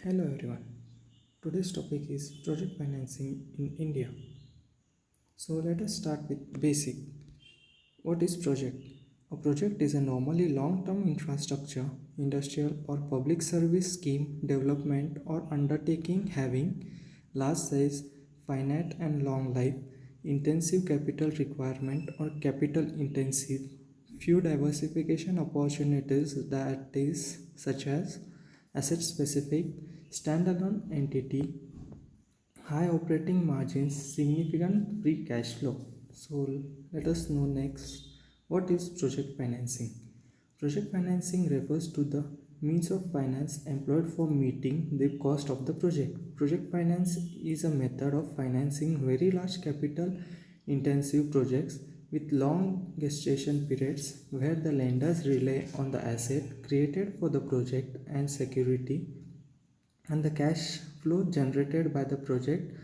Hello everyone. Today's topic is project financing in India. So let us start with basic. What is project? A project is a normally long-term infrastructure, industrial or public service scheme development or undertaking having large size, finite and long life, intensive capital requirement or capital intensive, few diversification opportunities that is such as asset specific, standalone entity, high operating margins, significant free cash flow. So let us know next what is project financing. Project financing refers to the means of finance employed for meeting the cost of the project. Project finance is a method of financing very large capital intensive projects with long gestation periods where the lenders rely on the asset created for the project and security and the cash flow generated by the project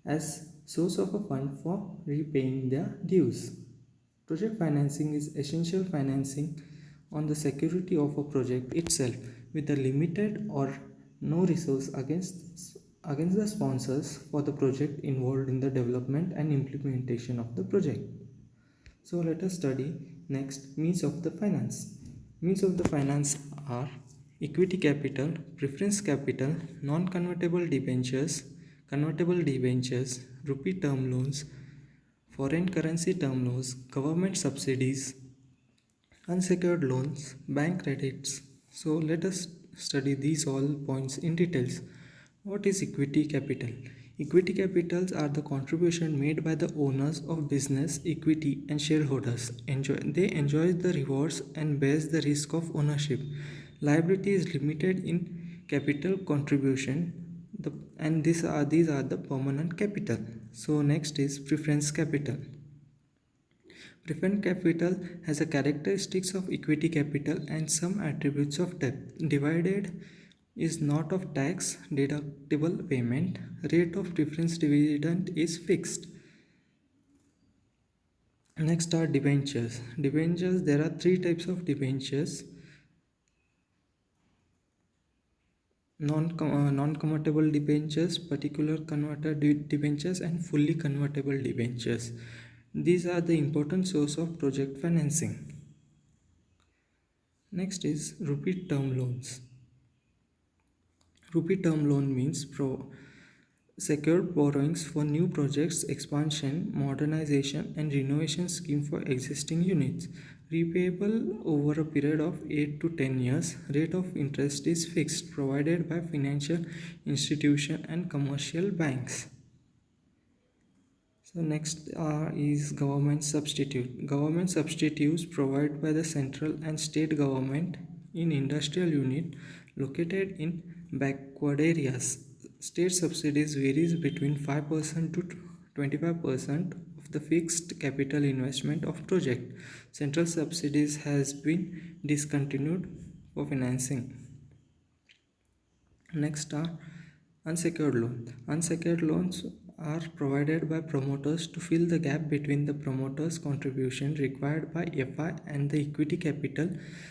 as source of a fund for repaying their dues. Project financing is essential financing on the security of a project itself with a limited or no resource against the sponsors for the project involved in the development and implementation of the project. So let us study next means of the finance. Means of the finance are equity capital, preference capital, non-convertible debentures, convertible debentures, rupee term loans, foreign currency term loans, government subsidies, unsecured loans, bank credits. So let us study these all points in details. What is equity capital? Equity capitals are the contribution made by the owners of business equity and shareholders. They enjoy the rewards and bears the risk of ownership. Liability is limited in capital contribution and these are the permanent capital. So next is preference capital. Preferred capital has the characteristics of equity capital and some attributes of debt. Divided is not of tax deductible payment. Rate of preference dividend is fixed. Next are debentures. Debentures, there are three types of debentures: non-convertible debentures, particular converted debentures, and fully convertible debentures. These are the important source of project financing. Next is rupee term loans. Rupee term loan means secured borrowings for new projects, expansion, modernization, and renovation scheme for existing units. Repayable over a period of 8 to 10 years. Rate of interest is fixed, provided by financial institution and commercial banks. So next is government substitute. Government substitutes provided by the central and state government in industrial unit located in backward areas. State subsidies varies between 5% to 25% of the fixed capital investment of project. Central subsidies has been discontinued for financing. Next are unsecured loans. Unsecured loans are provided by promoters to fill the gap between the promoter's contribution required by FI and the equity capital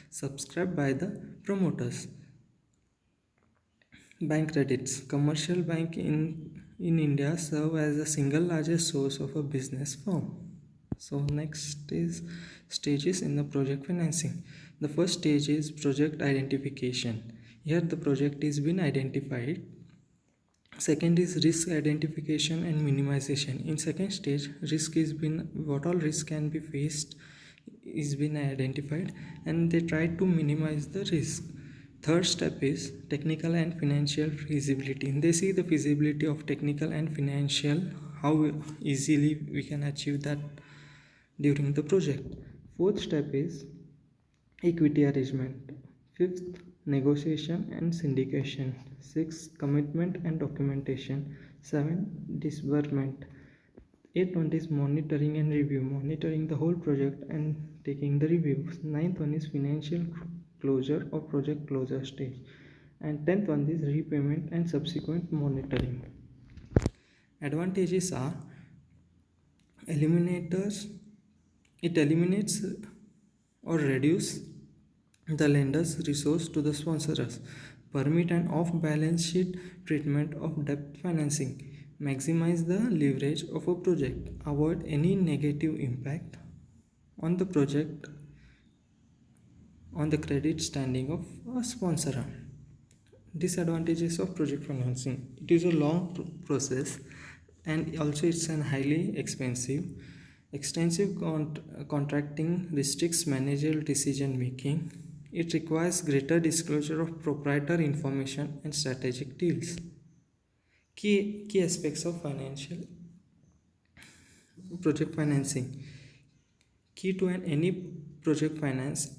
subscribed by the promoters. Bank credits. Commercial bank in India serve as the single largest source of a business firm. So next is stages in the project financing. The first stage is project identification. Here the project is been identified. Second is risk identification and minimization. In second stage, risk is been what all risk can be faced is been identified and they try to minimize the risk. Third step is technical and financial feasibility. They see the feasibility of technical and financial, how easily we can achieve that during the project. Fourth step is equity arrangement. Fifth, negotiation and syndication. Sixth, commitment and documentation. 7, disbursement. Eighth one is monitoring and review, monitoring the whole project and taking the reviews. Ninth one is financial closure or project closure stage. And 10th one is repayment and subsequent monitoring. Advantages are eliminators. It eliminates or reduce the lender's resource to the sponsors. permit an off-balance sheet treatment of debt financing, maximize the leverage of a project, avoid any negative impact on the project on the credit standing of a sponsor. Disadvantages of project financing: it is a long process, and also it's an highly expensive. Extensive contracting restricts managerial decision making. It requires greater disclosure of proprietary information and strategic deals. Key aspects of financial project financing. Key to any project finance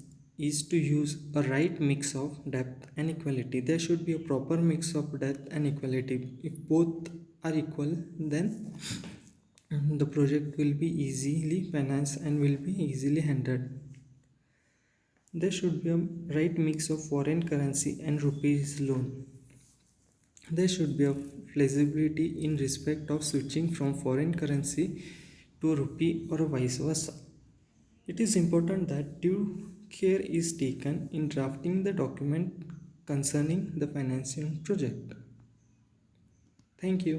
is to use a right mix of depth and equality. There should be a proper mix of depth and equality. If both are equal, then the project will be easily financed and will be easily handled. There should be a right mix of foreign currency and rupees loan. There should be a flexibility in respect of switching from foreign currency to rupee or vice versa. It is important that due care is taken in drafting the document concerning the financing project. Thank you.